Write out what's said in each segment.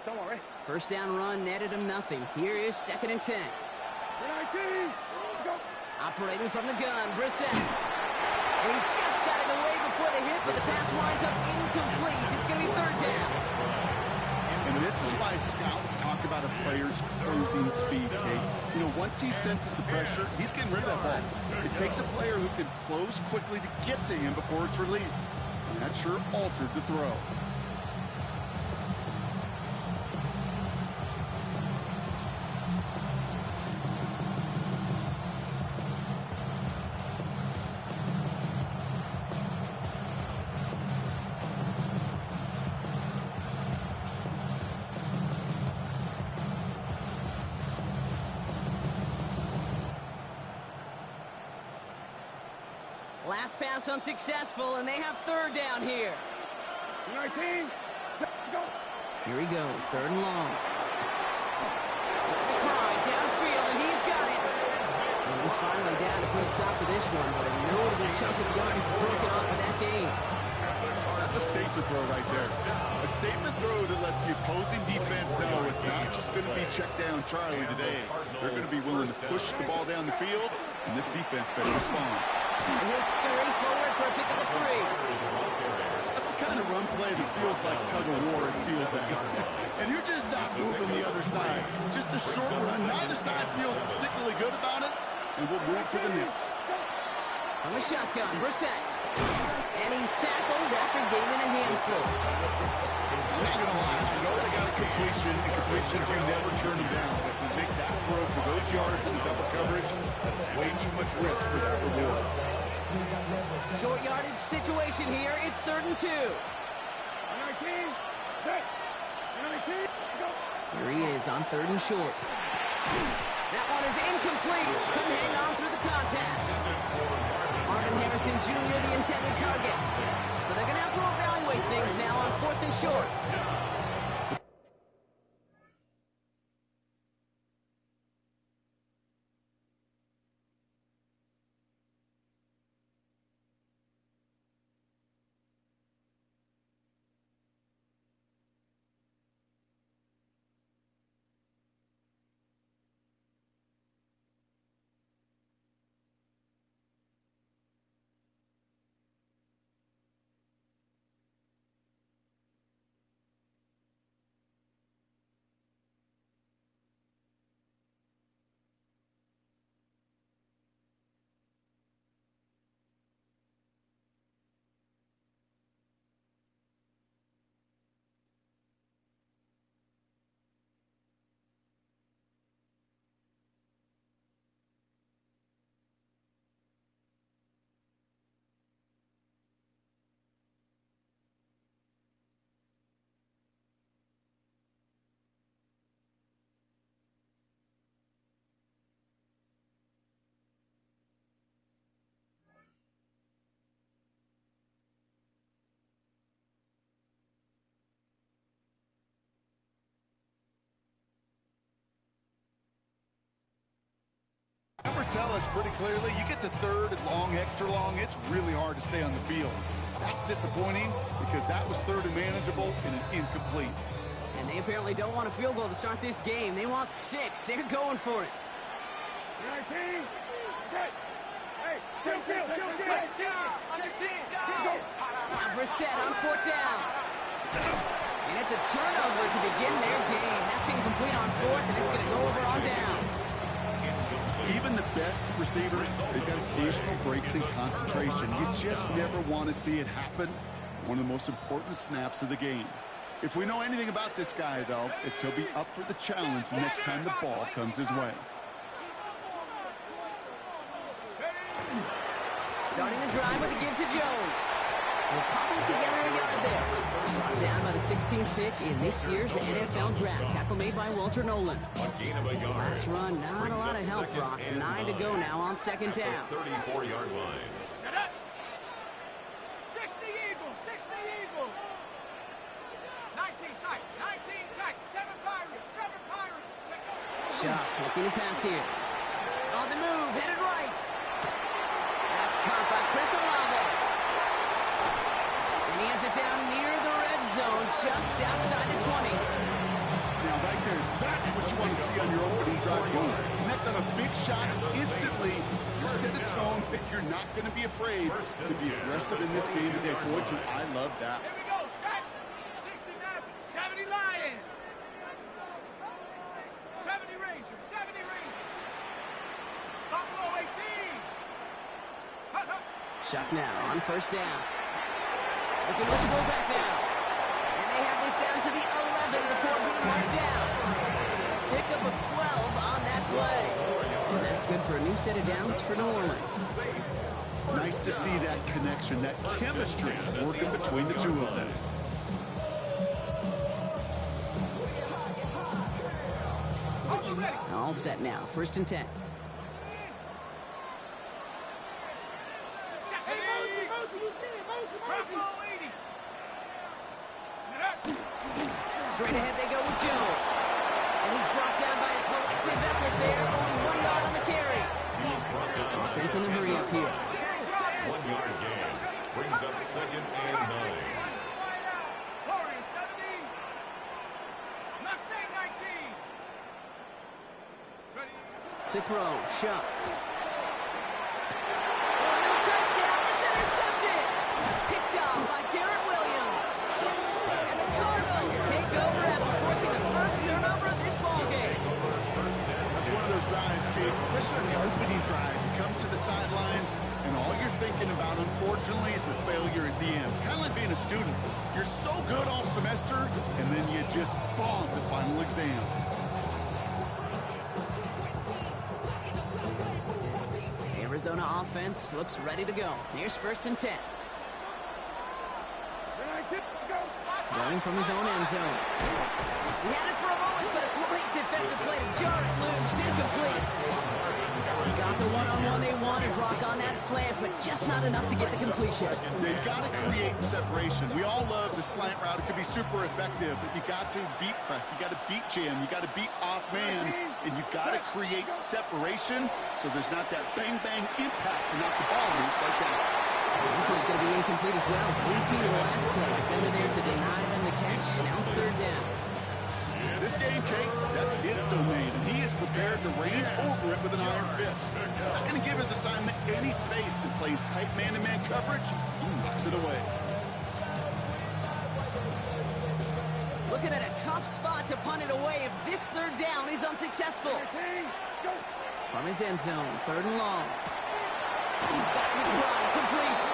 Don't worry. First down run netted him nothing. Here is 2nd and 10. 19. Go. Operating from the gun, Brissett. And he just got it away before the hit, but the pass winds up incomplete. It's going to be 3rd down. And this is why scouts talk about a player's closing speed, Kate. You know, once he senses the pressure, he's getting rid of that ball. It takes a player who can close quickly to get to him before it's released. And that sure altered the throw. Last pass unsuccessful, and they have 3rd down here. 19. Go. Here he goes, 3rd and long. It's McBride downfield, and he's got it. And he's finally down to put a stop to this one, but a notable chunk of yardage broken off of that game. That's a statement throw right there. A statement throw that lets the opposing defense know it's not just going to be check down Charlie today. They're going to be willing to push the ball down the field, and this defense better respond. And he'll scurry forward for a pickup of 3. That's the kind of run play that feels like tug-of-war at field down. And you're just not moving the other side. Just a short run. Neither side feels particularly good about it, and we'll move to the next. From the shotgun, Brissett. And he's tackled after gaining a handful. I'm not going to lie. I know they got a completion, and completions, you never turn them down. But to make that throw for those yards in the double coverage, that's way too much risk for that reward. Short yardage situation here. It's 3rd and 2. 19. 19. Go. Here he is on 3rd and short. That one is incomplete. Couldn't hang on through the contact. Marvin Harrison Jr., the intended target. So they're going to have to evaluate things now on 4th and short. Numbers tell us pretty clearly, you get to 3rd and long, extra long, it's really hard to stay on the field. That's disappointing because that was 3rd and manageable and an incomplete. And they apparently don't want a field goal to start this game. They want 6. They're going for it. 19. Hey, kill. On your team. Now Brissett on 4th down. And it's a turnover to begin their game. That's incomplete on 4th, and it's going to go over on downs. Even the best receivers, they've got occasional breaks in concentration. You just never want to see it happen. One of the most important snaps of the game. If we know anything about this guy, though, it's he'll be up for the challenge the next time the ball comes his way. Starting the drive with a give to Jones. We'll cobble together a yard there. Brought down by the 16th pick in this year's NFL Draft. Tackle made by Walter Nolan. Last run, not a lot of help, Brock. 9 to go now on 2nd down. 34-yard line. 60 Eagles, 60 Eagles. 19 tight, 7 Pirates, 7 Pirates. Shot, looking to pass here. On the move, headed right. That's caught by Chris Olave. And he has it down near the red zone, just outside the 20. Now, right there, that's what you want to see on your opening drive. Boom, connect on a big shot instantly. You set a tone that you're not going to be afraid to be aggressive in this game today. Boy, do I love that. Here we go, set. 69, 70 Lions. 70 Rangers, 70 Rangers. Buffalo 18. Hut, hut. Shock now on first down. Looking to go back now. And they have this down to the 11 before being marked down. Pickup of 12 on that play. And that's good for a new set of downs for New Orleans. Nice to see that connection, that chemistry working between the two of them. All set now. First and 10. Straight ahead they go with Jones. And he's brought down by a collective effort there. Only 1 yard on the carry. Offense in the hurry up here. 1 yard gain. Brings up second and 9. Warriors 70. Mustang 19. Ready. To throw. Shuck. Oh, no touchdown. It's intercepted. Picked off by Garrett Williams. And the Cardinals take over after forcing the first turnover of this ballgame. That's one of those drives, Kate, especially on the opening drive. You come to the sidelines, and all you're thinking about, unfortunately, is the failure at the end. It's kind of like being a student. You're so good all semester, and then you just bomb the final exam. Arizona offense looks ready to go. Here's first and 10. Going from his own end zone. He had it for a moment, but a great defensive play to jar it loose. Incomplete. He got the one-on-one they wanted. Brock on that slant, but just not enough to get the completion. They've got to create separation. We all love the slant route. It can be super effective, but you got to beat press. You got to beat jam. You got to beat off man, and you got to create separation so there's not that bang-bang impact to knock the ball loose like that. This one's going to be incomplete as well. Repeat of the last play. Defender there to deny them the catch. Now it's third down. This game, Kate, that's his domain, and he is prepared to reign over it with an iron fist. Not going to give his assignment any space and playing tight man-to-man coverage. He knocks it away. Looking at a tough spot to punt it away if this third down is unsuccessful. From his end zone, third and long. He's got McBride complete.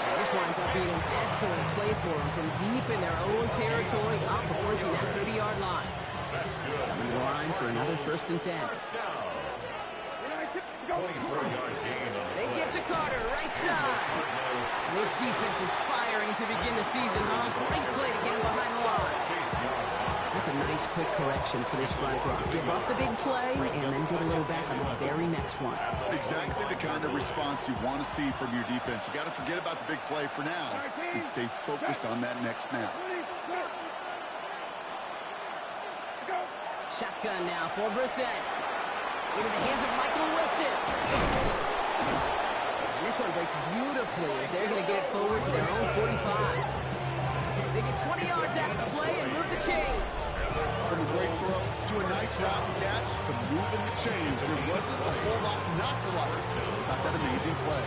And this winds up being an excellent play for him from deep in their own territory, upward to that 30-yard line. Coming to the line for another first and 10. They give to Carter, right side. And this defense is firing to begin the season, huh? Great play to get him behind the line. That's a nice quick correction for this front row. Give up the big play and then get a little back on the very next one. Exactly the kind of response you want to see from your defense. You got to forget about the big play for now and stay focused on that next snap. Shotgun now for Brissett. Into the hands of Michael Wilson. And this one breaks beautifully as they're going to get it forward to their own 45. They get 20 yards out of the play and move the chains. From a great throw to a nice route and catch to moving the chains. There wasn't a whole lot not to like about that amazing play.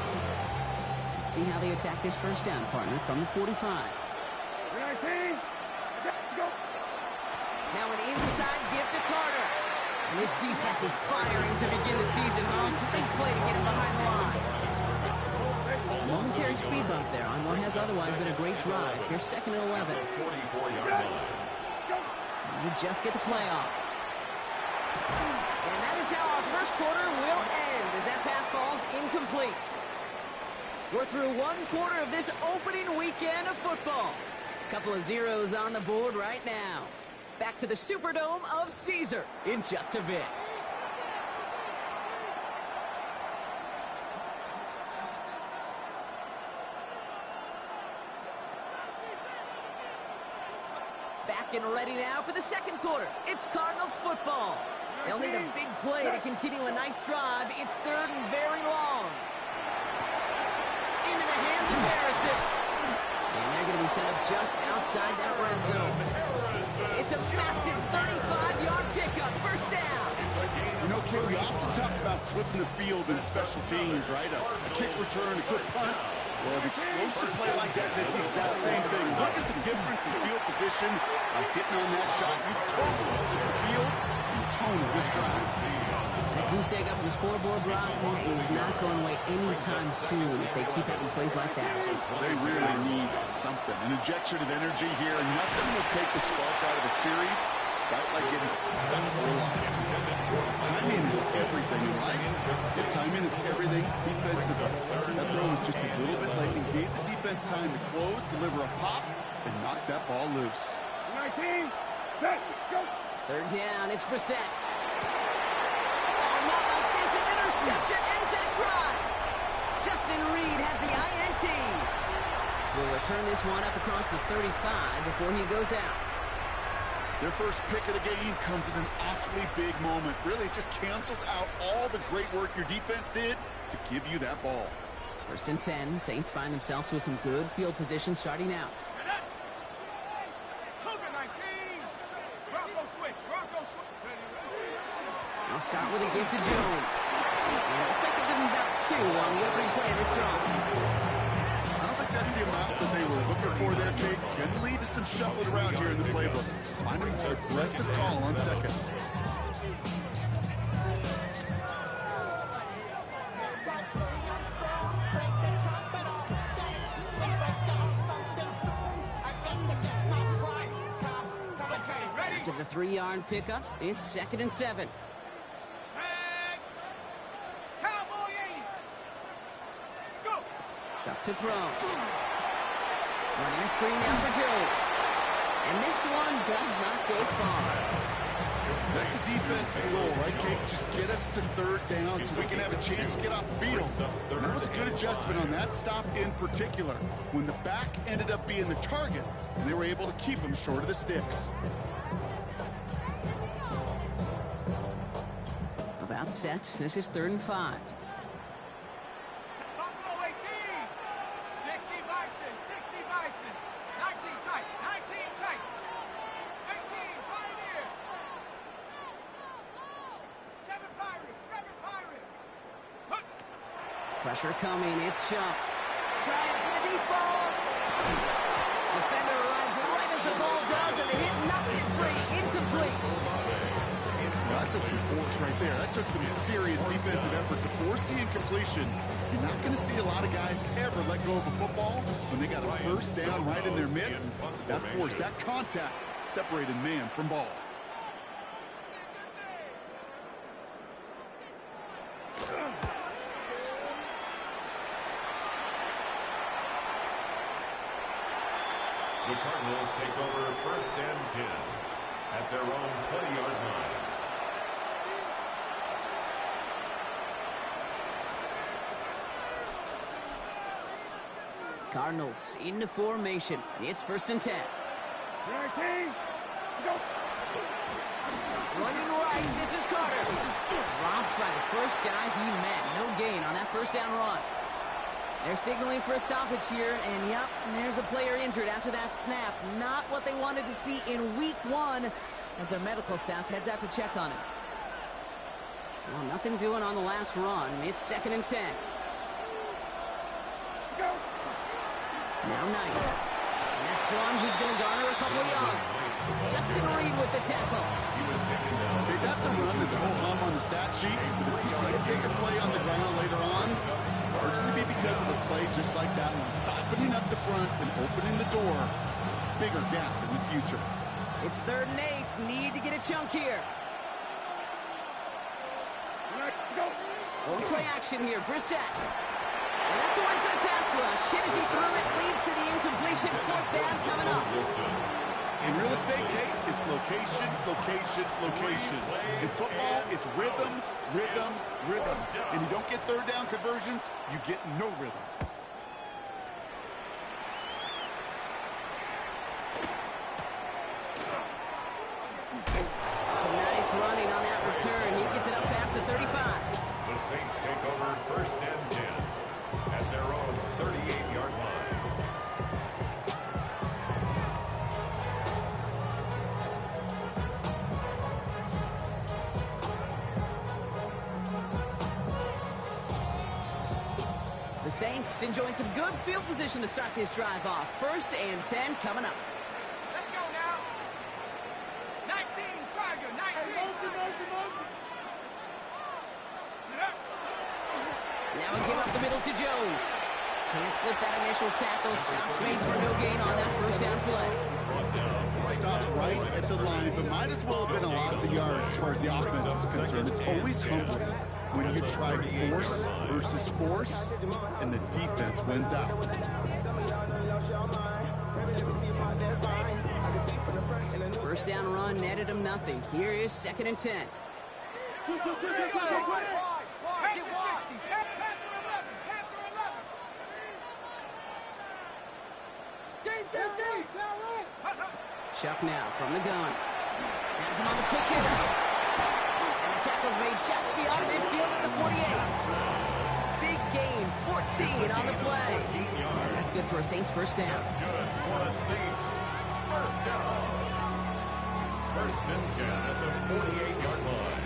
Let's see how they attack this first down, partner, from the 45. Now an inside gift to Carter. And this defense is firing to begin the season, huh? Great play to get him behind the line. Momentary speed bump there on what has otherwise been a great drive. Here's second and 11. 44-yard line. And you just get the play off. And that is how our first quarter will end as that pass falls incomplete. We're through one quarter of this opening weekend of football. Couple of zeros on the board right now. Back to the Superdome of Caesar in just a bit. Back and ready now for the second quarter. It's Cardinals football. They'll need a big play to continue a nice drive. It's third and very long. Into the hands of Harrison. And they're going to be He's set up just outside that red zone. It's a massive 35-yard pickup. First down. You know, Kate, we often talk about flipping the field in special teams, right? A kick return, a good punt. Well, an explosive play like that does the exact same thing. Look at the difference in field position. By hitting on that shot, you've totally flipped the field and the tone of this drive. That goose egg up on the scoreboard, Rob, is not going away anytime soon if they keep having plays like that. They really need something. An injection of energy here. Nothing will take the spark out of the series. Quite like getting stuck or lost. Timing is everything in life. The timing is everything defensively. That throw was just a little bit late and gave the defense time to close, deliver a pop, and knock that ball loose. 19, 10, go. Third down, it's Brissett. Oh, not like this. An interception ends that drive. Justin Reed has the INT. We'll return this one up across the 35 before he goes out. Their first pick of the game comes in an awfully big moment. Really, it just cancels out all the great work your defense did to give you that ball. First and 10, Saints find themselves with some good field position starting out. Cougar 19. Bronco switch. Bronco switch. I'll start with a give to Jones. And it looks like they give him about 2 on the opening play of this drive. I don't think that's the amount that they were looking for there, Kate. Can lead to some shuffling around here in the playbook. Find an aggressive call on second. After the 3-yard pickup, it's 2nd and 7. Cowboy 80. Go. Chuck to throw. Running a screen now for Jones. And this one does not go far. That's a defense's goal, right, Kate? Just get us to third down so we can have a chance to get off the field. And that was a good adjustment on that stop in particular. When the back ended up being the target, and they were able to keep him short of the sticks. About set. This is 3rd and 5. Buffalo 18. 60 Bison. 60 Bison. 19 tight. 19 tight. 18 Pioneer. 7 Pirates. 7 Pirates. Hook. Pressure coming. It's Chuck. Trying for the deep ball. Defender arrives right as the ball does, and the hit knocks it free. Incomplete. That took some force right there. That took some serious defensive effort to force the incompletion. You're not going to see a lot of guys ever let go of a football when they got a first down right in their midst. That force, that contact, separated man from ball. The Cardinals take over 1st and 10 at their own 20-yard line. Cardinals into formation. It's 1st and 10. 19. Go. Running right. This is Carter. Dropped by the first guy he met. No gain on that first down run. They're signaling for a stoppage here, and yep, there's a player injured after that snap. Not what they wanted to see in week 1 as their medical staff heads out to check on him. Well, nothing doing on the last run. It's 2nd and 10. Go. Now 9. And that plunge is going to garner a couple of yards. Justin Reed with the tackle. Hey, that's a run that's ho-hum on the stat sheet, but if you see a bigger play on the ground later on, largely be because of a play just like that one, softening up the front and opening the door. Bigger gap in the future. It's 3rd and 8. Need to get a chunk here. Go. One play action here. Brissett. And that's a one for the pass rush. Hit as he threw it. Leads to the incompletion. 4th down coming up. In real estate, Kate, it's location, location, location. In football, it's rhythm, rhythm, rhythm. And you don't get third down conversions, you get no rhythm. That's a nice running on that return. He gets it up past the 35. The Saints take over 1st and 10 at their own 38-yard line. The Saints enjoying some good field position to start this drive off. 1st and 10 coming up. Let's go now. 19, Tiger, 19. Now a give up the middle to Jones. Can't slip that initial tackle. Stops made for no gain on that first down play. Stopped right at the line, but might as well have been a loss of yards as far as the offense is concerned. It's always humbling when you try force versus force, and the defense wins out. First down run netted him nothing. Here is 2nd and 10. Chuck now from the gun. Has him on the quick hitter. And the tackle's made just beyond midfield at the 48. Big gain, 14 on the play. That's good for a Saints first down. That's good for a Saints first down. 1st and 10 at the 48-yard line.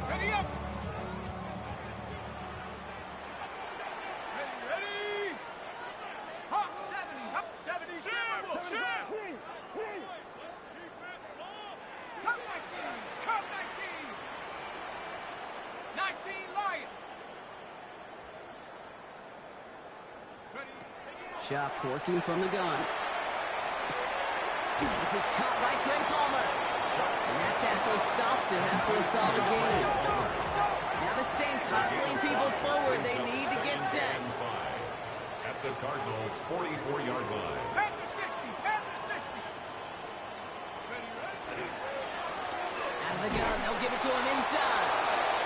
Ready up. Ready. Hop 70. Hop 70. Come 19. Come 19. 19 Lion. Ready. Chuck working from the gun. This is caught by Trey Palmer. And that tackle stops him after a solid gain. Now the Saints hustling people forward. They need to get set. At the Cardinals' 44-yard line. Panther 60. Panther 60. Ready. Out of the gun, they'll give it to him inside.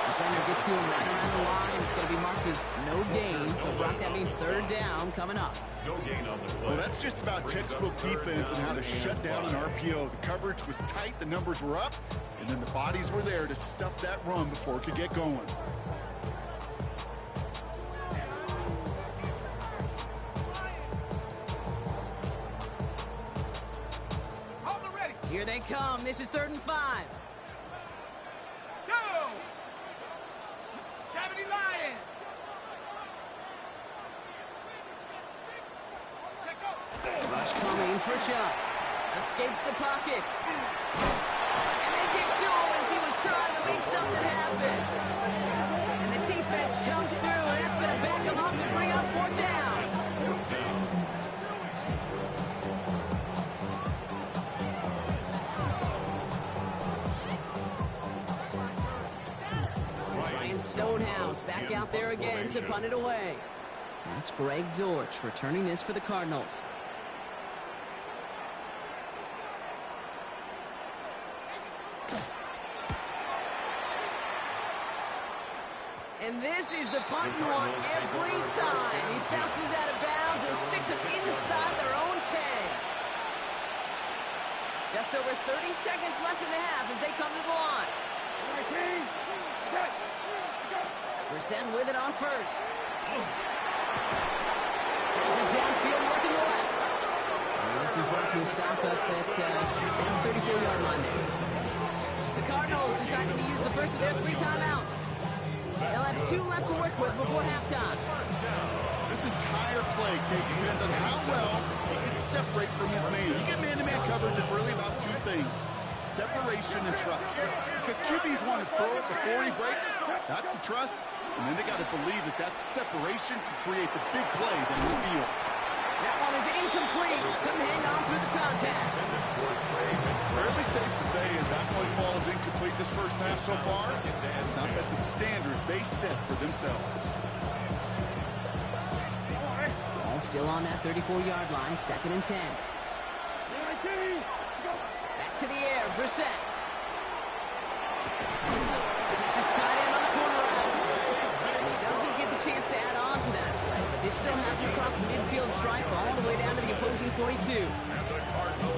Defender gets to him right around the line. It's going to be marked as no gain. So, Brock, that means 3rd down coming up. No gain on the play. Well, that's just about textbook defense and how to shut down an RPO. The coverage was tight, the numbers were up, and then the bodies were there to stuff that run before it could get going. Hold the ready. Here they come. This is 3rd and 5. Go. 70 Lion. Check go. Rush coming for Chuck. Escapes the pocket. And they get to him as he was trying to make something happen. And the defense comes through, and that's going to back him up and bring up 4th down. Ryan Stonehouse back out there again to punt it away. That's Greg Dortch returning this for the Cardinals. And this is the punt you want every time. He bounces out of bounds and sticks it inside their own 10. Just over 30 seconds left in the half as they come to the line. 19. Set. Go. Brissett with it on 1st. Has it downfield working the left. And this is brought to a stop up at the 34-yard line there. The Cardinals deciding to use the first of their 3 timeouts. They'll have 2 left to work with before halftime. This entire play, Kate, depends on how well he can separate from his man. You get man-to-man coverage is really about 2 things: separation and trust. Because QBs want to throw it before he breaks. That's the trust. And then they got to believe that that separation can create the big play down the field. That one is incomplete. Couldn't hang on through the contact. Fairly safe to say as that play falls incomplete this first half so far, it's not at the standard they set for themselves. Ball still on that 34-yard line, 2nd and 10. Back to the air, Brissett. Gets his tight end on the corner route. And he doesn't get the chance to add on to that play, but this still has him across the midfield stripe all the way down to the opposing 42.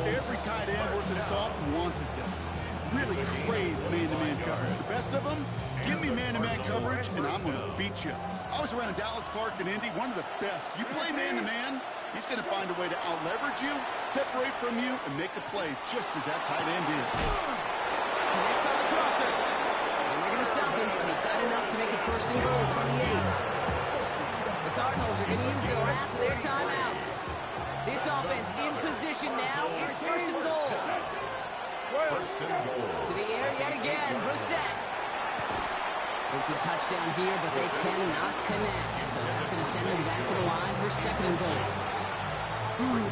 Every tight end worth his salt wanted this. Really craved man-to-man coverage. The best of them, give me man-to-man coverage, and I'm going to beat you. I was around Dallas Clark and Indy, one of the best. You play man-to-man, He's going to find a way to out-leverage you, separate from you, and make a play just as that tight end did. Connects on the crosser. And they're going to stop him, but he got enough to make it first and goal from the 8. The Cardinals are going to use the last of their timeouts. This offense in position now. It's first and goal. First and goal. To the air yet again. Brissett. They can touchdown here, but they cannot connect. So that's going to send them back to the line for second and goal.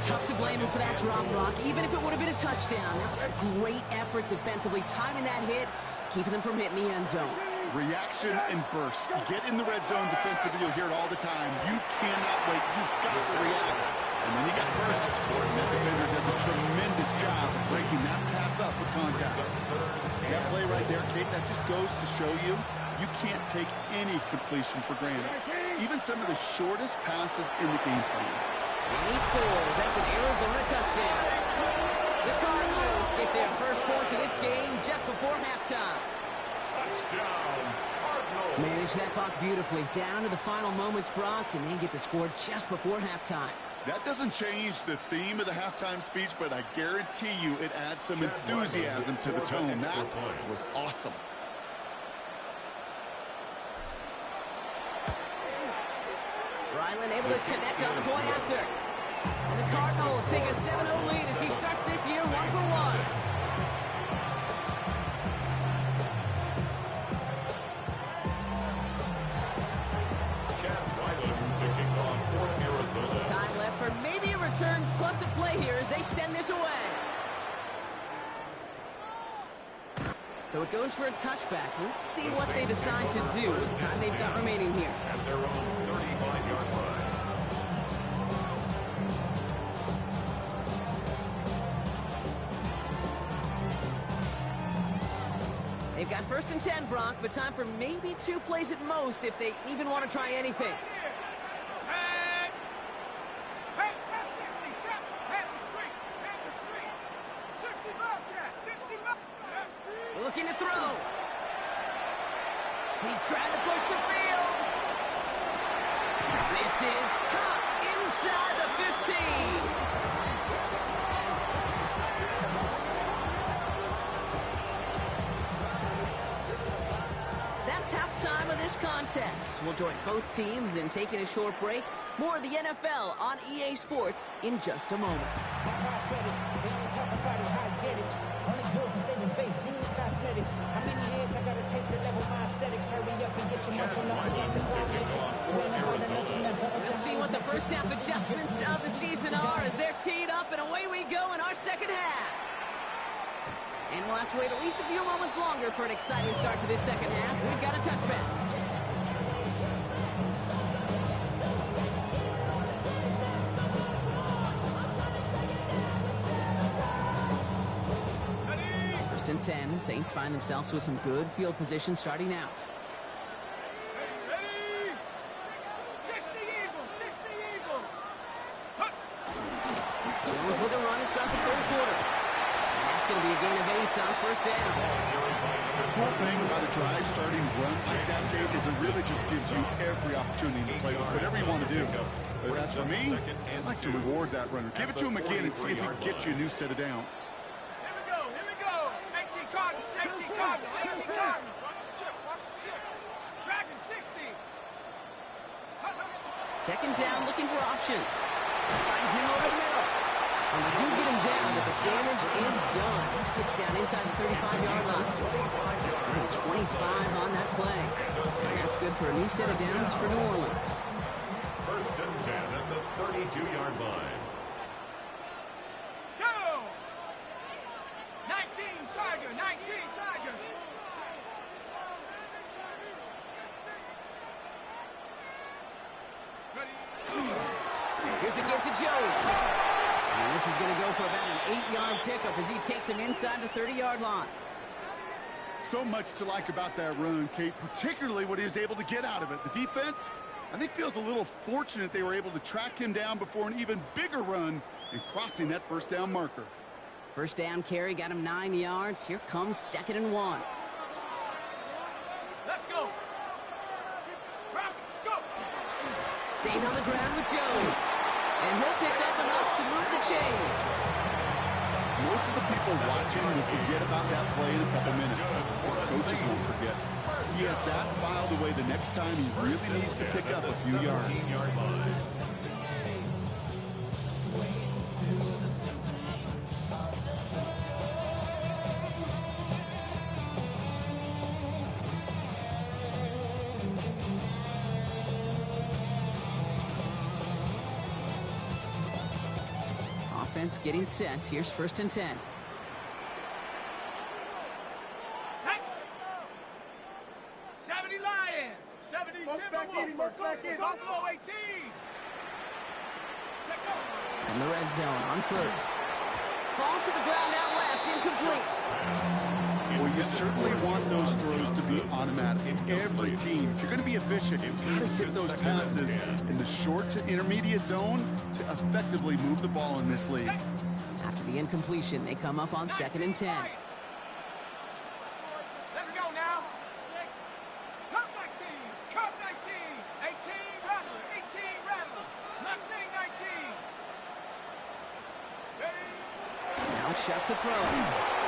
Tough to blame him for that drop, Brock. Even if it would have been a touchdown, that was a great effort defensively, timing that hit, keeping them from hitting the end zone. Reaction and burst. Get in the red zone defensively. You'll hear it all the time. You cannot wait. You've got to react. And then you got burst. And that defender does a tremendous job of breaking that pass up with contact. That play right there, Kate, that just goes to show you can't take any completion for granted. Even some of the shortest passes in the game plan. And he scores. That's an Arizona touchdown. The Cardinals get their first points of this game just before halftime. Touchdown, Cardinals. Manage that clock beautifully. Down to the final moments, Brock, and they get the score just before halftime. That doesn't change the theme of the halftime speech, but I guarantee you it adds some enthusiasm to the tone. That was awesome. Ryland able to connect on the point after. And the Cardinals take a 7-0 lead as he starts this year 1-for-1. Time left for maybe a return plus a play here as they send this away. So it goes for a touchback. Let's see what they decide to do with the time they've got remaining here. At their own 35-yard line. They've got first and 10, Brock, but time for maybe 2 plays at most if they even want to try anything. Looking to throw. He's trying to push the field. This is caught inside the 15. That's halftime of this contest. We'll join both teams in taking a short break. More of the NFL on EA Sports in just a moment. How many years I gotta take to level my aesthetics? Hurry up and get your muscle up. We'll see what the first half adjustments of the season are as they're teed up, and away we go in our second half. And we'll have to wait at least a few moments longer for an exciting start to this second half. We've got a touchback. First and 10, Saints find themselves with some good field position starting out. Ready? 60 Eagles, 60 Eagles. Jones with a run to start the third quarter. And that's going to be a gain of 8 on first down. The cool thing about a drive starting run like that, Kate, is it really just gives you every opportunity to play whatever you want to do. But as for me, I'd like to reward that runner. Give it to him again and see if he can get you a new set of downs. Here we go. 18 Cardinals, 18 Cardinals, 18 Cardinals. Watch the ship, watch the ship. Dragon 60. Second down, looking for options. Finds him over the middle. And they do get him down, but the damage is done. This gets down inside the 35-yard line. And 25 on that play. And that's good for a new set of downs for New Orleans. First and 10 at the 32-yard line. Go! 19 Tiger, 19 Tiger. Here's a give to Jones. And this is going to go for about an 8-yard pickup as he takes him inside the 30-yard line. So much to like about that run, Kate, particularly what he was able to get out of it. The defense, I think, feels a little fortunate they were able to track him down before an even bigger run and crossing that first down marker. First down carry got him 9 yards. Here comes 2nd and 1. Let's go. Rock, go. Staying on the ground with Jones. And he'll pick up enough to move the chains. Most of the people watching will forget about that play in a couple minutes. But the coaches won't forget. He has that filed away the next time he really needs to pick up a few yards. Offense getting set. Here's 1st and 10. Set. 70 Lion. 70 Timberwolves. Buffalo 18. Check out. In the red zone on 1st. Falls to the ground out left. Incomplete. Well, you certainly want those throws to be automatic. Every team, if you're going to be efficient, you've got to hit those passes in the short to intermediate zone to effectively move the ball in this league. After the incompletion, they come up on 2nd and 10. Let's go now. 6. Cup 19. Cup 19. 18 Rattler. 18 Rattler. Mustang 19. Ready? Now Shuck to throw.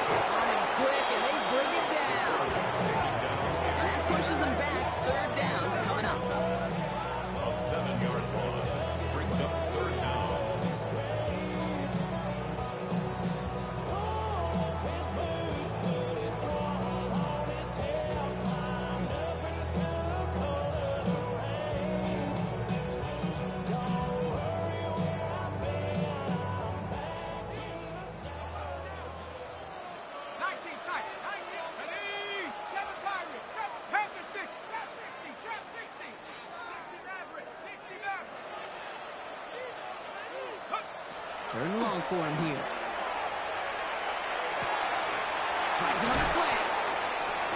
On him quick, and they bring it down. And that pushes them back. 3rd down coming up. A 7-yard loss brings up 3rd down. Third and long for him here. Finds him on the slant.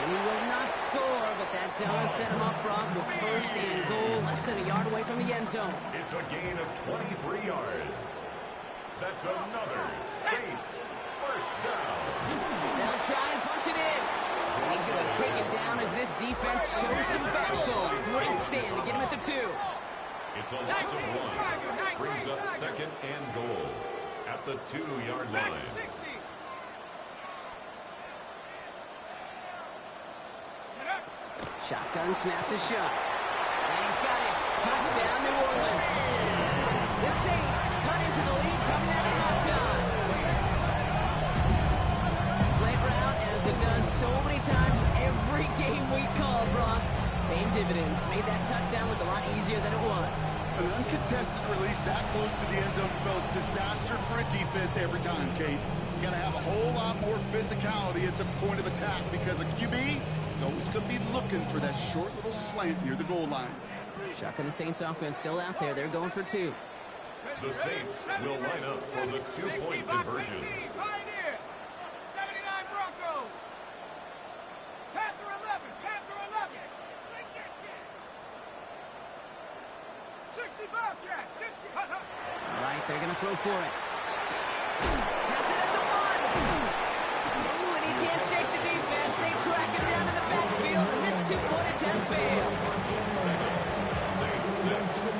And he will not score, but that does set him up, Brock, with 1st and goal, less than a yard away from the end zone. It's a gain of 23 yards. That's another Saints 1st down. They'll try and punch it in. He's going to take it down as this defense shows some backbone. Great stand to get him at the 2. It's a loss of 1. Brings up 2nd and goal at the 2-yard line. 60. Shotgun snaps to Shuck. And he's got it. Touchdown, New Orleans. The Saints cut into the lead coming out of halftime. Slant route, as it does so many times every game we call, Brock. Paying dividends. Made that touchdown look a lot easier than it was. An uncontested release that close to the end zone spells disaster for a defense every time, Kate. You got to have a whole lot more physicality at the point of attack because a QB is always going to be looking for that short little slant near the goal line. Shuck and the Saints offense still out there. They're going for 2. The Saints will line up for the 2-point conversion. 60 Bobcats, 60. All right, they're going to throw for it. Has it at the 1. Ooh, and he can't shake the defense. They track him down in the backfield, and this 2-point attempt fails. Saints 6.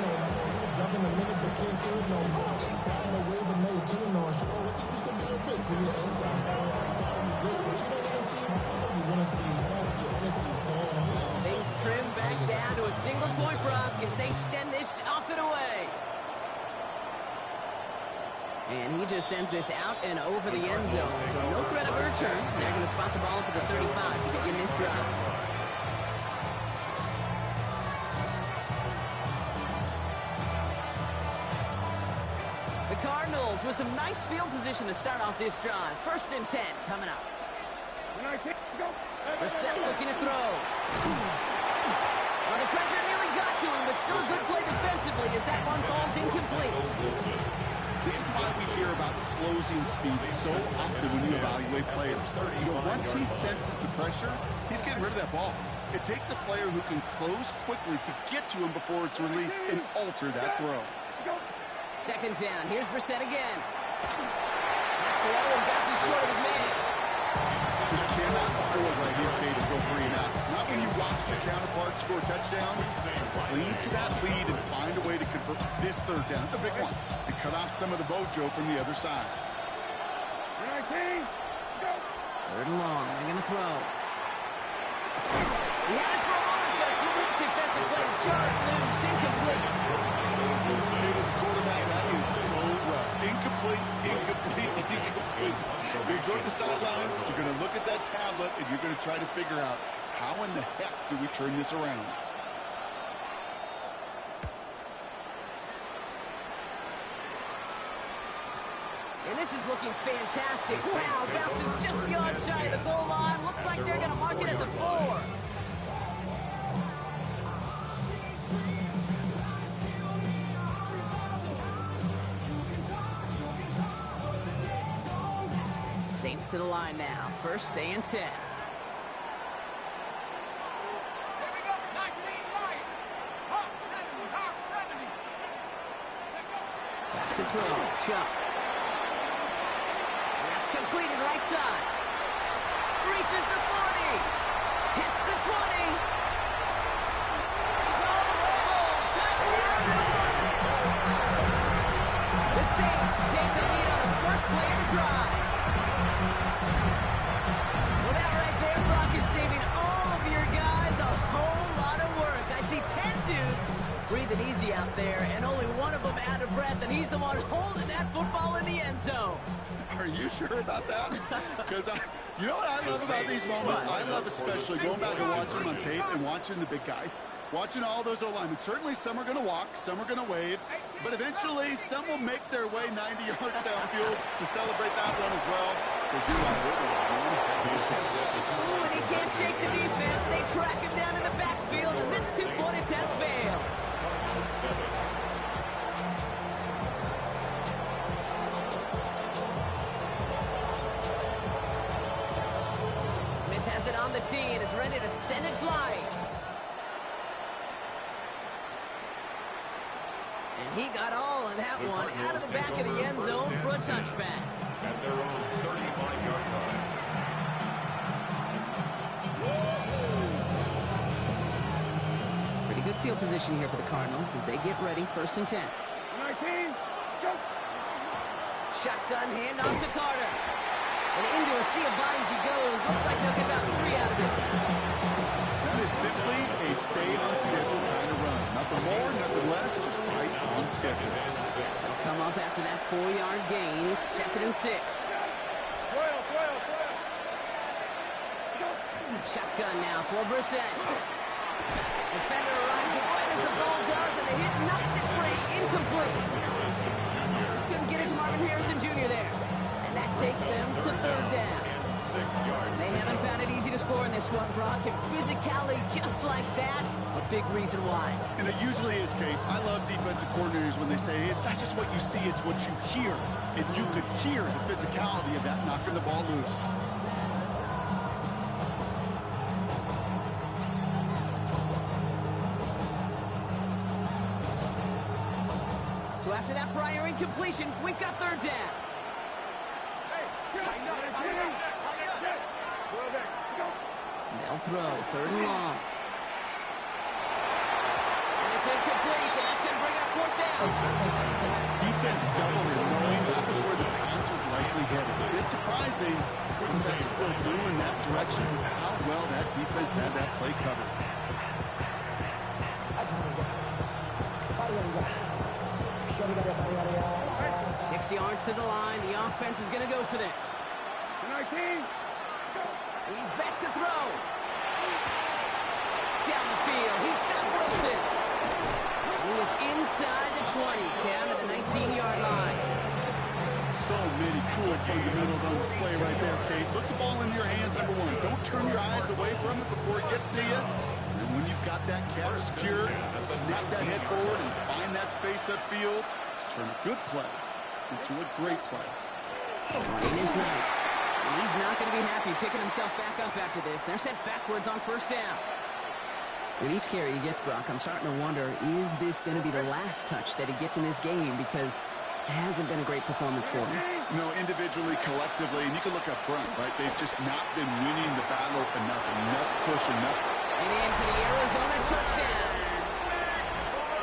Things trim back down to a single-point Brock as they send this off and away. And he just sends this out and over the end zone. So no threat of a return. They're going to spot the ball up at the 35 to begin this drive. The Cardinals with some nice field position to start off this drive. 1st and 10 coming up. Brissett looking to throw. Well, the pressure nearly got to him, but still a good play defensively as that one falls incomplete. This is why we hear about closing speed so often when you evaluate players. You know, once he senses the pressure, he's getting rid of that ball. It takes a player who can close quickly to get to him before it's released and alter that throw. 2nd down. Here's Brissett again. That's low and bounces short of his man. Just cannot afford right here, Kate, to go 3 and out. Not when you watched your counterpart score a touchdown. Cling to that lead and find a way to convert this 3rd down. It's a big one. And cut off some of the mojo from the other side. 19, go. 3rd and long. They're going to throw. He had it for a moment, but a complete defensive play to jar it loose. Incomplete. Dude, as a quarterback, that is so rough. Incomplete, incomplete, incomplete. You're going to go to the sidelines, you're going to look at that tablet, and you're going to try to figure out how in the heck do we turn this around. And this is looking fantastic. Wow, bounces just yard shy of the goal line. Looks like they're going to mark it at the 4. Saints to the line now. 1st and 10. Here we go. 19, right. Hawk 70, Hawk 70. Back to throw. Shot. That's completed right side. Reaches the 40. Hits the 20. He's all the way home. Touchdown. The Saints take the lead on the first play of the drive. Well, that right there, Brock, is saving all of your guys a whole lot of work. I see 10 dudes breathing easy out there, and only one of them out of breath, and he's the one holding that football in the end zone. Are you sure about that? Because you know what I love about these moments? I love especially going back and watching them on tape and watching the big guys. Watching all those O-linemen. Certainly some are going to walk, some are going to wave, but eventually some will make their way 90 yards downfield to celebrate that one as well. Ooh, and he can't shake the defense. They track him down in the backfield, and this 2-point attempt fails. Smith has it on the tee and is ready to send it flying. And he got all of that one out of the back of the end zone for a touchback. At their own 35-yard line. Pretty good field position here for the Cardinals as they get ready. 1st and 10. 19, go. Shotgun handoff to Carter. And into a sea of bodies he goes. Looks like they'll get about 3 out of it. That is simply a stay on schedule kind of run. Nothing more, nothing less, just right on schedule. They'll come up after that 4-yard gain. It's 2nd and 6. 12. Shotgun now for Brissett. Defender arrives right as the ball does, and the hit knocks it free. Incomplete. Just couldn't get it to Marvin Harrison Jr. there. And that takes them to 3rd down. They haven't found it easy to score in this one, Brock, and physicality just like that, a big reason why. And it usually is, Kate. I love defensive coordinators when they say, it's not just what you see, it's what you hear. And you could hear the physicality of that knocking the ball loose. So after that prior incompletion, we've got 3rd down. They'll throw 3rd and long. And it's incomplete, and that's going to bring up 4th down. Defense doubled his knowing that was where the pass was likely headed. It's surprising quarterback still threw in that direction with how well that defense had that play covered. 6 yards to the line. The offense is going to go for this. 19. He's back to throw. Down the field. He's got Wilson. He is inside the 20, down to the 19-yard line. So many cool fundamentals on display right there, Kate. Put the ball into your hands, number one. Don't turn your eyes away from it before it gets to you. And when you've got that catch secured, snap that head forward and find that space upfield to turn a good play into a great play. Rain is night. And he's not going to be happy picking himself back up after this. They're sent backwards on 1st down. With each carry he gets, Brock, I'm starting to wonder, is this going to be the last touch that he gets in this game? Because it hasn't been a great performance for him. No, individually, collectively, and you can look up front, right? They've just not been winning the battle enough push enough. And in for the Arizona touchdown.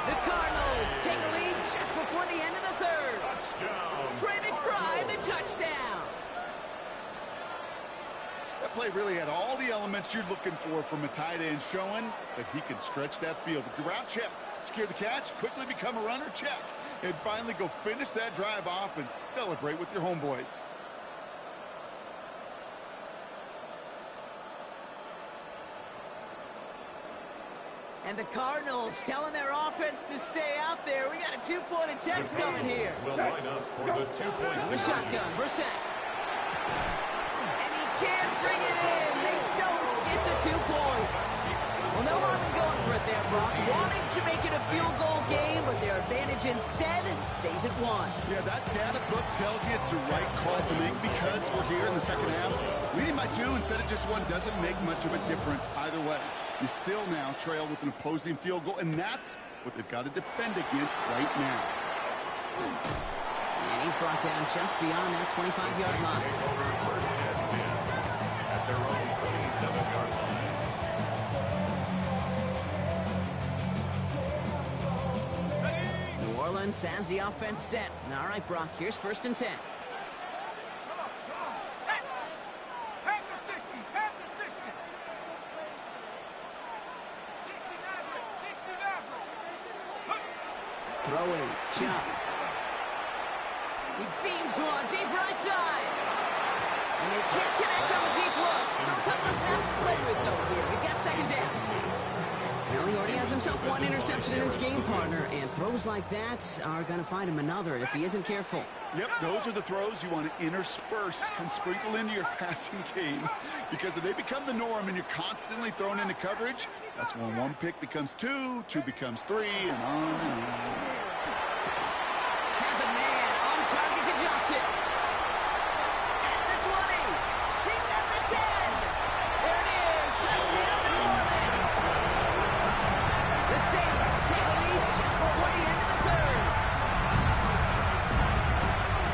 The Cardinals take a lead just before the end of the third. Touchdown. Trey McBride, the touchdown. That play really had all the elements you're looking for from a tight end, showing that he can stretch that field. With your route check, secure the catch, quickly become a runner, check. And finally go finish that drive off and celebrate with your homeboys. And the Cardinals telling their offense to stay out there. We got a two-point attempt coming here. Will line up for the two-point The conversion. shotgun, Brissett. And he can't bring it in. They don't get the 2 points. Well, no harm in going for it there, Brock. Wanting to make it a field goal game, but their advantage instead stays at 1. Yeah, that data book tells you it's the right call to make because we're here in the second half. Leading by 2 instead of just 1 doesn't make much of a difference either way. You still now trail with an opposing field goal, and that's what they've got to defend against right now. And he's brought down just beyond that 25-yard line. Take over first and 10 at their own 27-yard line. New Orleans has the offense set. All right, Brock, here's first and 10. Come on, set. Panther 60, Panther 60. 60 Maverick, 60 Maverick. Throwing, jump. He beams one, deep right side. And they can't connect on the deep look. Still a couple of snaps to play with, though, here. We've got second down. Well, he already has himself 1 interception in his game, partner, and throws like that are going to find him another if he isn't careful. Yep, those are the throws you want to intersperse and sprinkle into your passing game, because if they become the norm and you're constantly thrown into coverage, that's when 1 pick becomes 2, 2 becomes 3, and on and on. Has a man on target to Johnson. At the 20. He's at the 10. There it is. Touchdown, New Orleans. The Saints take a lead just before the end of the third.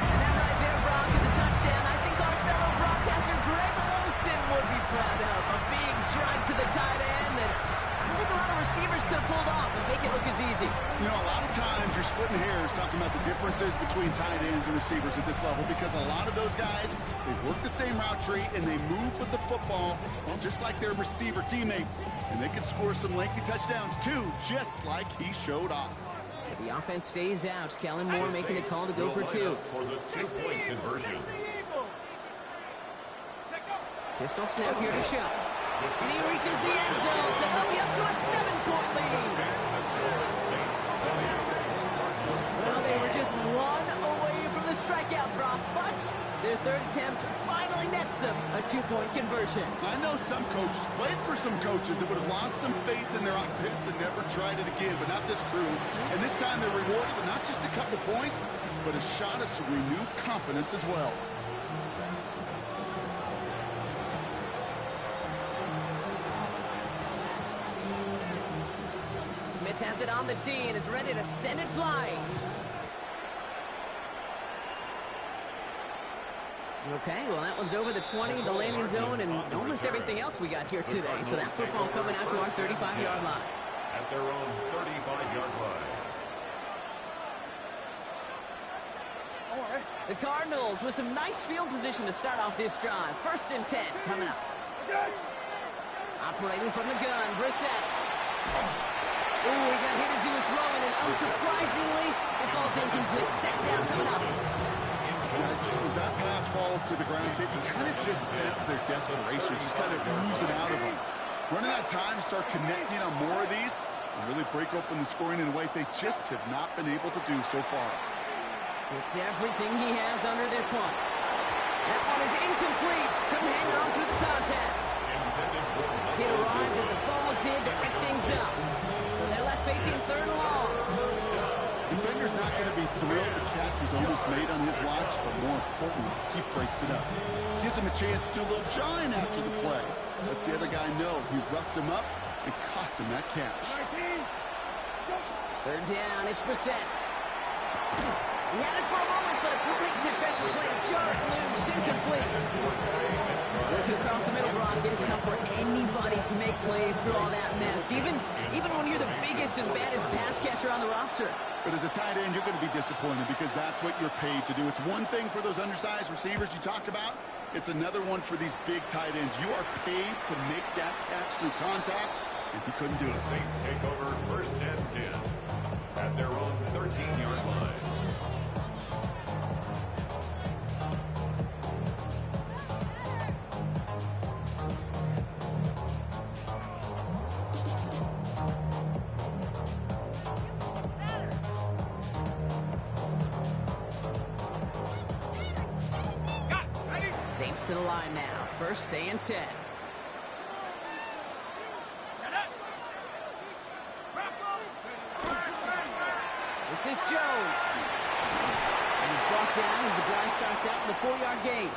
And that right there, Brock, is a touchdown I think our fellow broadcaster Greg Olsen would be proud of. A big strike to the tight end that I think a lot of receivers could have pulled off and make it look as easy. You know, a lot of times you're splitting hairs talking about the differences between tight ends and receivers at this level, because a lot of those guys, they work the same route tree and they move with the football, well, just like their receiver teammates. And they can score some lengthy touchdowns too, just like he showed off. So the offense stays out. Kellen Moore making the call to go for 2. For the two-point conversion. Pistol snap here to Shuck. And he reaches the end zone to help you up to a 7-point lead. Well, they were just 1 away from the strikeout, Brock, but their third attempt finally nets them a 2-point conversion. I know some coaches, played for some coaches that would have lost some faith in their offense and never tried it again, but not this crew. And this time they're rewarded with not just a couple points, but a shot of some renewed confidence as well. Smith has it on the tee and is ready to send it flying. Okay, well, that one's over the 20, the landing zone, and almost everything else we got here today. So that football coming out to our 35-yard line. At their own 35-yard line. The Cardinals with some nice field position to start off this drive. First and 10 coming up. Operating from the gun, Brissett. Ooh, he got hit as he was throwing, and unsurprisingly, it falls incomplete. Second down coming up. As that pass falls to the ground, you can kind of just sense their desperation, just kind of oozing out of them. Running out of time to start connecting on more of these and really break open the scoring in a way they just have not been able to do so far. It's everything he has under this one. That one is incomplete. Couldn't hang on through the contact. It arrives as the ball did to pick things up. So they're left facing third and long. Defender's not going to be thrilled the catch was almost made on his watch, but more importantly, he breaks it up. Gives him a chance to do a little jawing after the play. Lets the other guy know he roughed him up and cost him that catch. Third down, it's Brissett. He had it for a moment, but a great defensive play to jar it loose, incomplete. Looking across the middle, Brock, it is tough for anybody body to make plays through all that mess, even when you're the biggest and baddest pass catcher on the roster. But as a tight end, you're going to be disappointed because that's what you're paid to do. It's one thing for those undersized receivers you talked about. It's another one for these big tight ends. You are paid to make that catch through contact, and he couldn't do it. The Saints take over 1st and 10 at their own 13-yard line. Saints to the line now. 1st and 10. This is Jones. And he's brought down as the drive starts out with a 4-yard gain.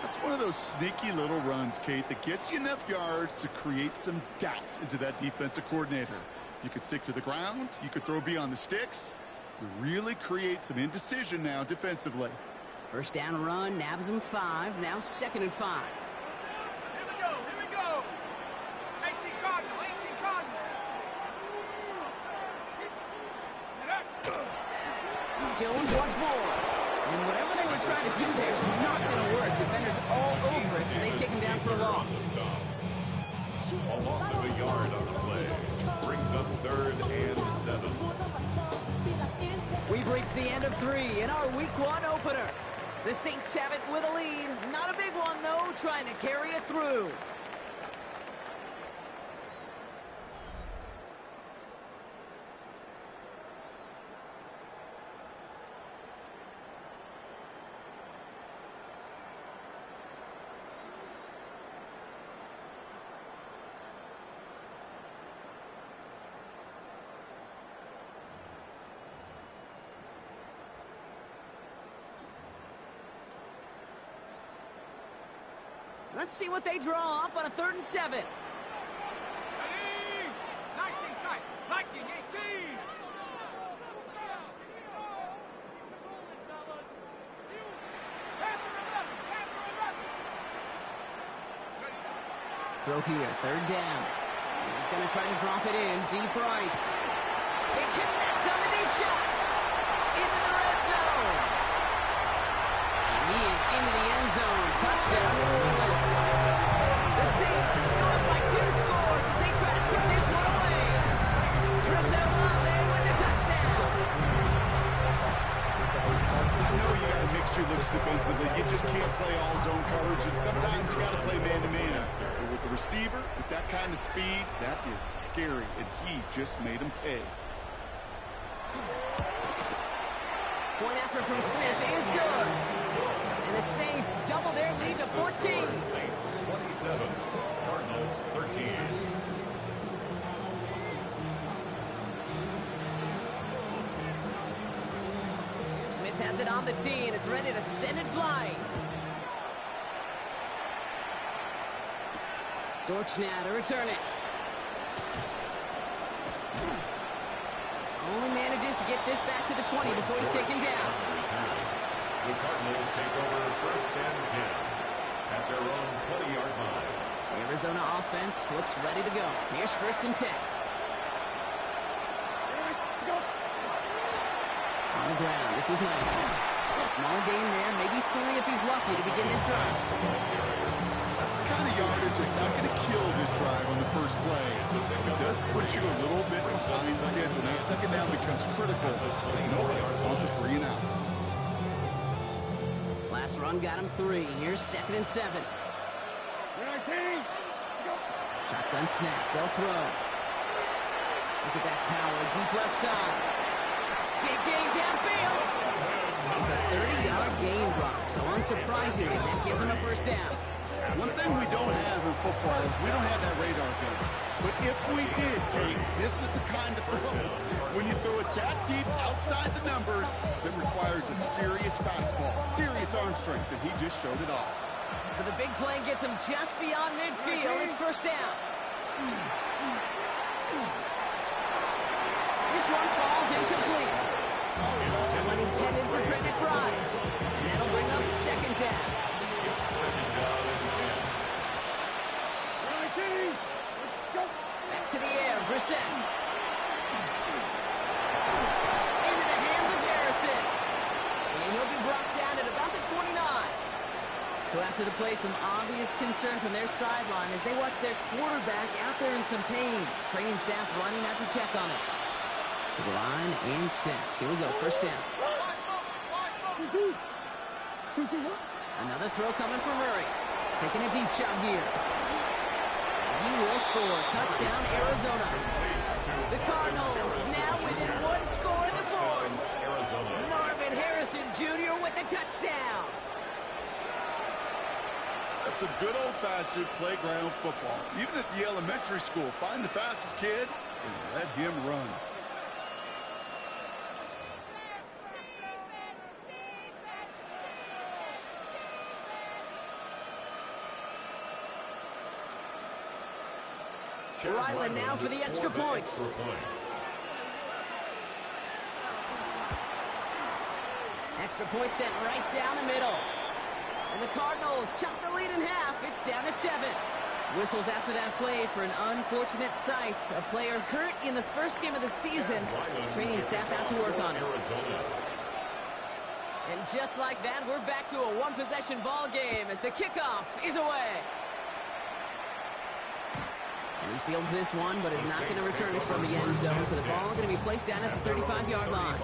That's one of those sneaky little runs, Kate, that gets you enough yards to create some doubt into that defensive coordinator. You could stick to the ground. You could throw beyond the sticks. You really create some indecision now defensively. 1st down run, nabs him 5. Now 2nd and 5. Here we go. 18 Cardinal, 18 Cardinal. Jones once more. And whatever they were trying to do there is not going to work. Defenders all over it, so they take him down for a loss. A loss of a yard on the play. Brings up 3rd and 7. We've reached the end of 3 in our Week 1 opener. The Saints have it with a lead. Not a big one, though, trying to carry it through. Let's see what they draw up on a 3rd and 7. Ready? 19 tight. Viking 18. Throw here, 3rd down. He's going to try to drop it in, deep right. They connect on the deep shot. Into the red zone. And he is into the end zone. Touchdown. The Saints go up by 2 scores as they try to put this one away. Chris Olave with the touchdown. I know you got to mix your looks defensively. You just can't play all zone coverage, and sometimes you got to play man-to-man. But with the receiver, with that kind of speed, that is scary, and he just made him pay. Point after from Smith is good. And the Saints double their lead to 14. Saints 27, Cardinals 13. Smith has it on the tee, and it's ready to send it flying. Dortch now to return it. Only manages to get this back to the 20 before he's taken down. The Cardinals take over 1st and 10 at their own 20-yard line. The Arizona offense looks ready to go. Here's 1st and 10. On the ground, this is nice. Small gain there, maybe 3 if he's lucky to begin this drive. That's the kind of yardage that's not going to kill this drive on the first play. It does put you a little bit behind schedule. Now, 2nd down becomes critical as nobody wants a 3 and out. Last run got him 3. Here's 2nd and 7. 19. Shotgun snap. They'll throw. Look at that power. Deep left side. Big gain downfield. It's a 30-yard gain, Brock. So unsurprisingly, that gives him a 1st down. One thing we don't have in football is we don't have that radar gun. But if we did, Kate, this is the kind of throw. When you throw it that deep outside the numbers, that requires a serious fastball, serious arm strength, and he just showed it off. So the big play gets him just beyond midfield. It's 1st down. This one falls incomplete. One intended for Trey McBride. And that'll bring up 2nd down. It's 2nd down and 10. They're set. Into the hands of Harrison. And he'll be brought down at about the 29. So after the play, some obvious concern from their sideline as they watch their quarterback out there in some pain. Training staff running out to check on it. To the line and set. Here we go, first down. Another throw coming from Murray. Taking a deep shot here. He will score. Touchdown, Arizona. The Cardinals now within one score in the fourth. Marvin Harrison Jr. with the touchdown. That's some good old-fashioned playground football. Even at the elementary school, find the fastest kid and let him run. Ryland now for the extra point. Extra point sent right down the middle. And the Cardinals chop the lead in half. It's down to 7. Whistles after that play for an unfortunate sight. A player hurt in the first game of the season. Training staff out to work on it. And just like that, we're back to a one-possession ball game as the kickoff is away. And he fields this one, but is not going to return it from the end zone. So the ball going to be placed down at the 35-yard line.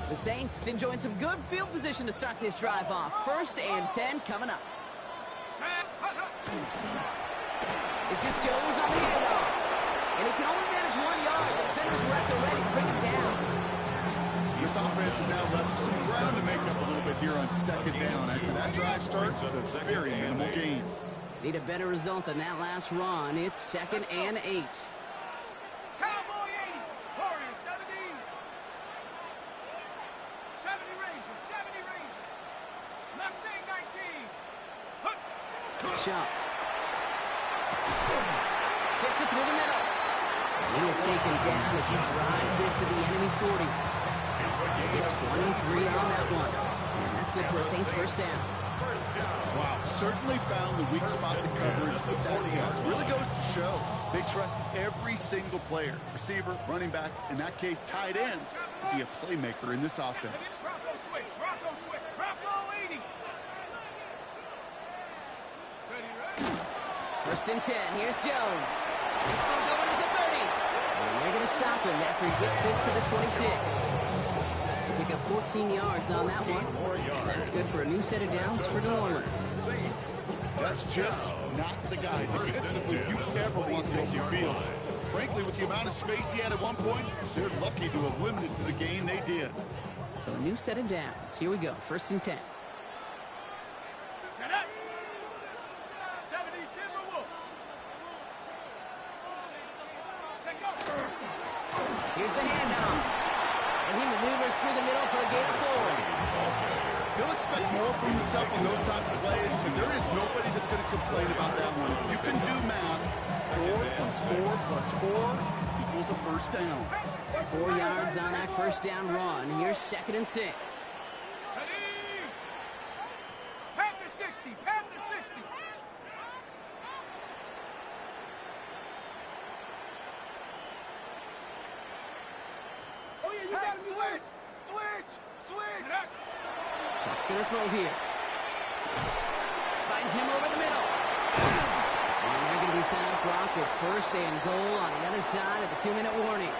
The Saints enjoying some good field position to start this drive off. 1st and 10 coming up. This is Jones on the handoff. And he can only manage 1 yard. The defenders were at the ready to bring him down. This offense has now left some ground to make up a little bit here on 2nd down. After that drive starts, a very minimal gain. Need a better result than that last run. It's 2nd and 8. Cowboy 80, Warriors 70. 70 Rangers, 70 Rangers. Mustang 19. Shot. Fits it through the middle. He is taken down as he drives this to the enemy 40. They get 23 on that one. And that's good for a Saints first down. Wow, certainly found the weak spot in coverage with that catch. Really goes to show they trust every single player, receiver, running back, in that case tight end, to be a playmaker in this offense. Rocco switch, Rocco switch, Rocco 80. Ready. 1st and 10. Here's Jones. He's still going at the 30. And they're going to stop him after he gets this to the 26. Pick up 14 yards on that one. And that's good for a new set of downs for New Orleans. That's just not the guy defensively you ever want to see field. Frankly, with the amount of space he had at one point, they're lucky to have limited to the gain they did. So a new set of downs. Here we go. 1st and 10. Set up. 70 Timberwolves. Check out. Here's the handoff. And he maneuvers through the middle for a gain of 4. He'll expect more from himself on those types of plays, and there is nobody that's going to complain about that one. If you can do math, 4 plus 4 plus 4 equals a first down. 4 yards on that first down run. Here's 2nd and 6. Ready. Panther 60, Panther 60. Oh, yeah, you got to switch. Switch. Switch. Chuck's going to throw here. Finds him over the middle. And they're going to be set up block with 1st and goal on the other side of the 2-minute warning.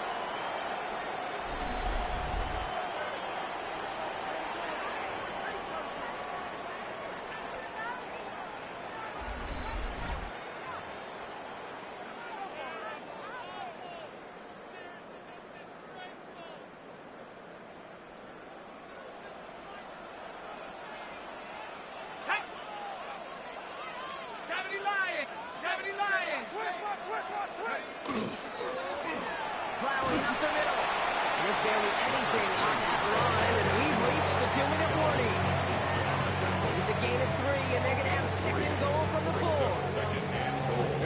Plowing up the middle. And it's barely anything on that run, and we've reached the 2-minute warning. It's a gain of 3, and they're going to have 2nd and goal from the 4.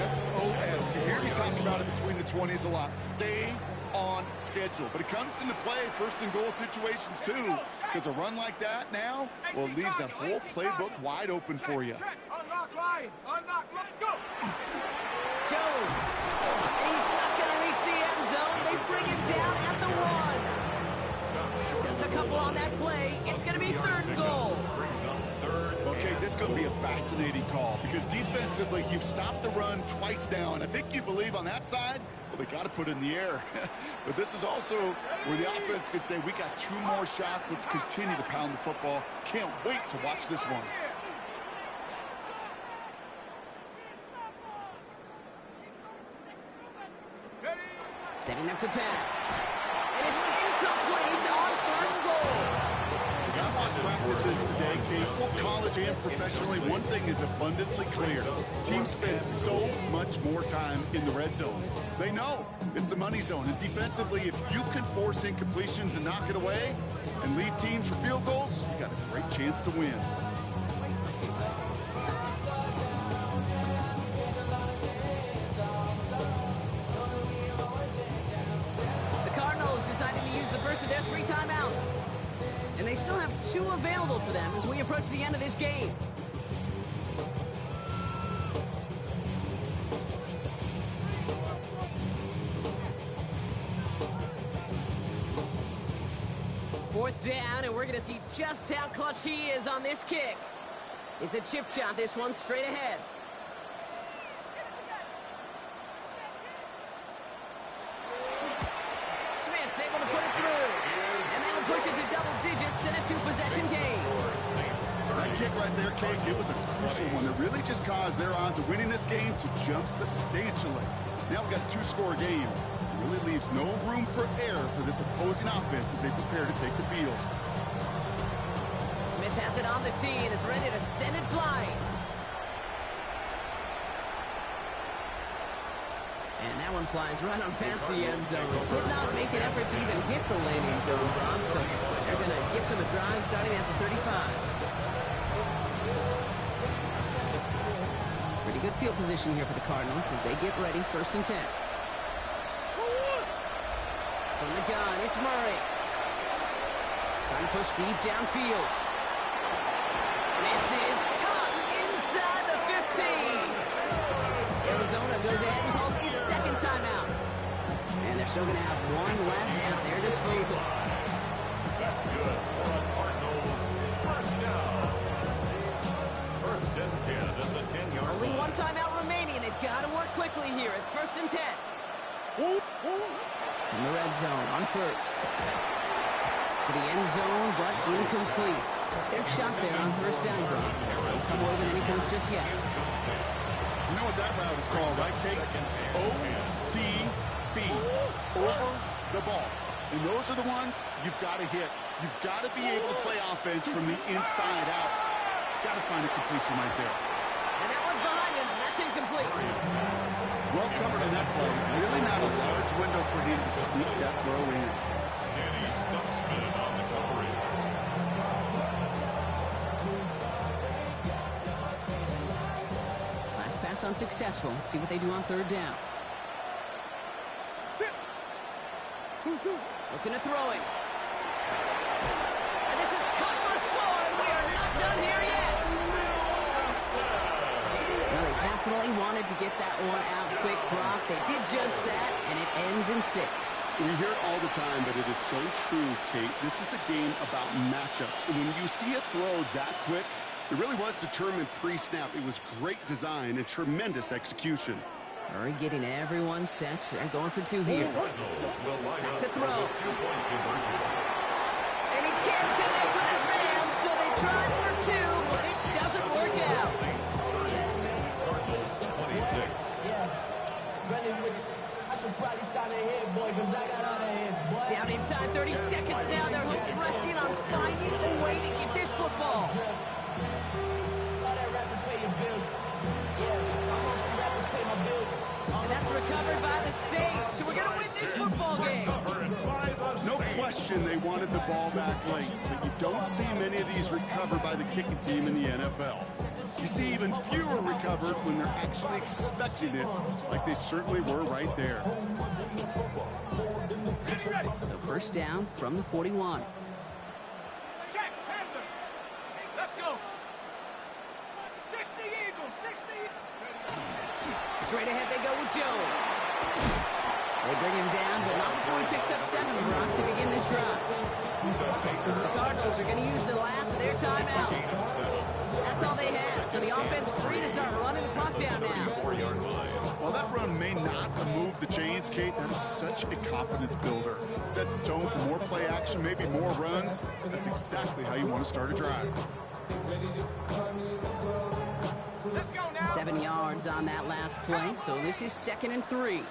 SOS. You hear me talking about about it between the 20s a lot. Stay on schedule. But it comes into play first and goal situations too, because a run like that now, well, it leaves that whole playbook wide open for you. Unlock line. Unlock. Let's go. Jones. He's not going to reach the end zone. They bring him down at the 1. Just a couple on that play. It's going to be 3rd and goal. Okay, this is going to be a fascinating call because defensively, you've stopped the run twice now, and I think you believe on that side, well, they got to put it in the air. But this is also where the offense could say, we got 2 more shots. Let's continue to pound the football. Can't wait to watch this one. Setting up to pass. And it's incomplete on 3rd and goal. As I watch practices today, Kate, both college and professionally, one thing is abundantly clear. Teams spend so much more time in the red zone. They know it's the money zone. And defensively, if you can force incompletions and knock it away and lead teams for field goals, you got a great chance to win. The Cardinals decided to use the first of their 3 timeouts. And they still have 2 available for them as we approach the end of this game. Fourth down, and we're going to see just how clutch he is on this kick. It's a chip shot, this one straight ahead. Smith able to put it through. And that'll push it to double digits in a 2-possession game. That kick right there, Kate, it was a crucial one that really just caused their odds of winning this game to jump substantially. Now we've got a 2-score game. It really leaves no room for error for this opposing offense as they prepare to take the field. Smith has it on the tee, and it's ready to send it flying. And that one flies right on past the end zone. Did not make an effort to even hit the landing zone, Bob, so they're going to gift him a drive starting at the 35. Pretty good field position here for the Cardinals as they get ready, 1st and 10. From the gun, it's Murray. Trying to push deep downfield. This is caught inside the 15. Arizona goes ahead and calls its 2nd timeout. And they're still going to have 1 left at their disposal. That's good for the Cardinals. 1st down. 1st and 10 at the 10-yard line. Only 1 timeout remaining. They've got to work quickly here. It's 1st and 10. In the red zone on 1st. To the end zone, but incomplete. Their shot there on 1st down, Brock. Don't come away with any points just yet. You know what that route is called, right, Kate? OTB, over the ball. And those are the ones you've got to hit. You've got to be able to play offense from the inside out. Got to find a completion right there. And that one's behind him. That's incomplete. Well covered on that play. Really not a large window for him to sneak that throw in. And he stump spin on the coverage. Last pass unsuccessful. Let's see what they do on 3rd down. Looking to throw it. And this is cut for a score, and we are not done here yet. Well, they definitely wanted to get that one out quick, Brock. They did just that, and it ends in 6. We hear it all the time, but it is so true, Kate. This is a game about matchups. And when you see a throw that quick, it really was determined pre-snap. It was great design and tremendous execution. Murray getting everyone set and going for 2 here. Back to throw. And he can't connect with his man, so they tried for 2, but it doesn't work out. Cardinals 26. Down inside 30 seconds now. Their hopes resting on finding a way to get this football. And that's recovered by the Saints, who are going to win this football game. No question they wanted the ball back late, but you don't see many of these recovered by the kicking team in the NFL. You see even fewer recovered when they're actually expecting it, like they certainly were right there. Ready, ready. So first down from the 41. Check, Panther. Let's go. 60 Eagles, 60. Straight ahead they go with Jones. They bring him down, but not before he picks up 7, Brock, to begin this drive. The Cardinals are going to use the last of their timeouts. That's all they had, so the offense free to start running the clock down now. While that run may not have moved the chains, Kate, that is such a confidence builder. Sets the tone for more play action, maybe more runs. That's exactly how you want to start a drive. Let's go now. 7 yards on that last play, so this is 2nd and 3.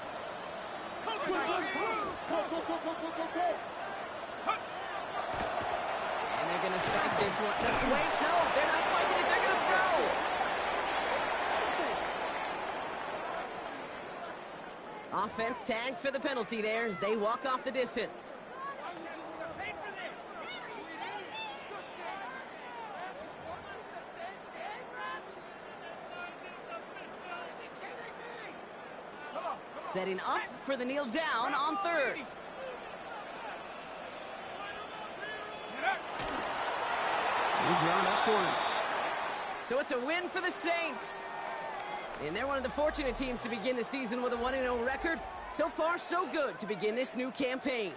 And they're going to spike this one. Wait, no, they're not spiking it. They're going to throw. Offense tagged for the penalty there as they walk off the distance. Setting up for the kneel down on 3rd. He's drawn up for him. So it's a win for the Saints. And they're one of the fortunate teams to begin the season with a 1-0 record. So far, so good to begin this new campaign.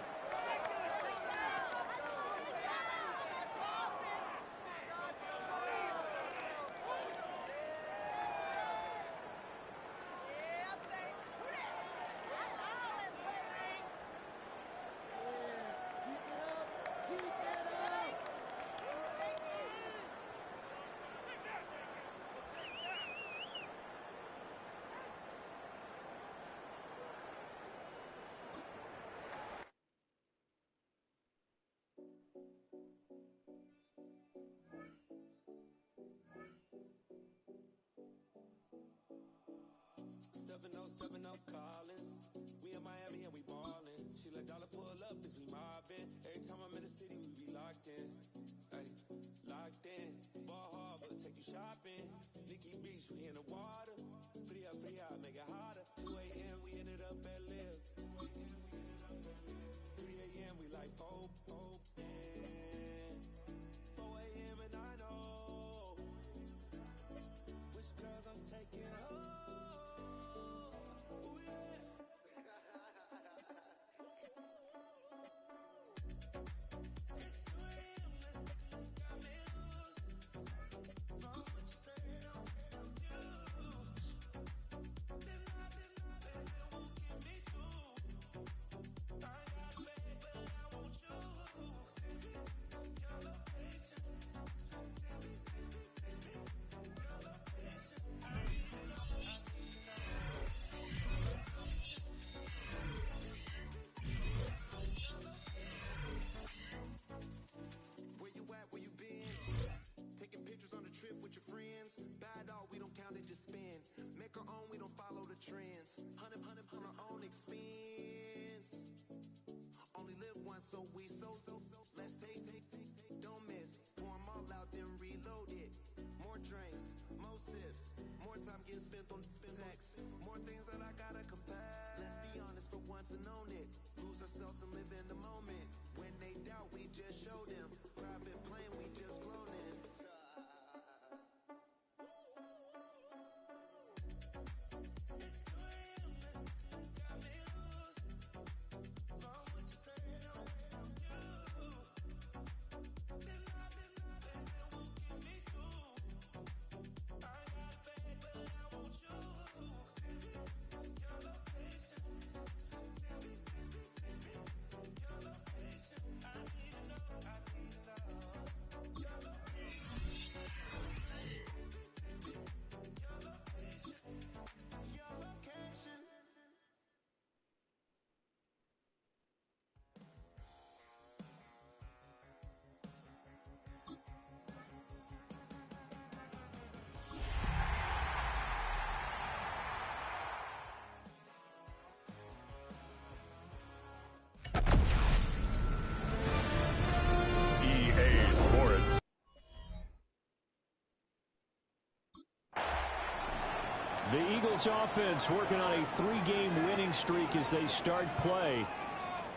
Eagles offense working on a 3-game winning streak as they start play.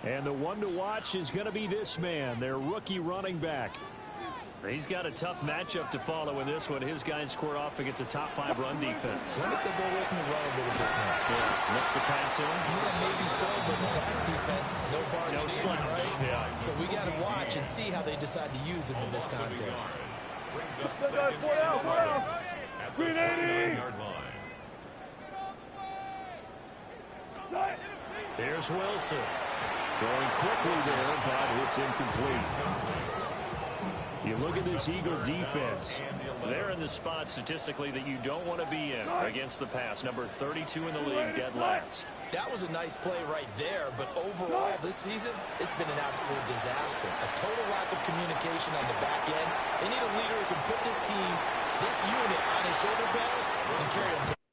And the one to watch is going to be this man, their rookie running back. He's got a tough matchup to follow in this one. His guys square off against a top-5 run defense. What if they go away from the run a little bit now? Yeah, looks the pass in. Yeah, maybe so, but the pass defense, no bargaining. No slouch. Right? Yeah. So we got to watch and see how they decide to use him in this contest. Green 80! There's Wilson. Going quickly there, but it's incomplete. You look at this Eagle defense. They're in the spot statistically that you don't want to be in against the pass. Number 32 in the league, dead last. That was a nice play right there, but overall this season, it's been an absolute disaster. A total lack of communication on the back end. They need a leader who can put this team, this unit on his shoulder pads and carry them to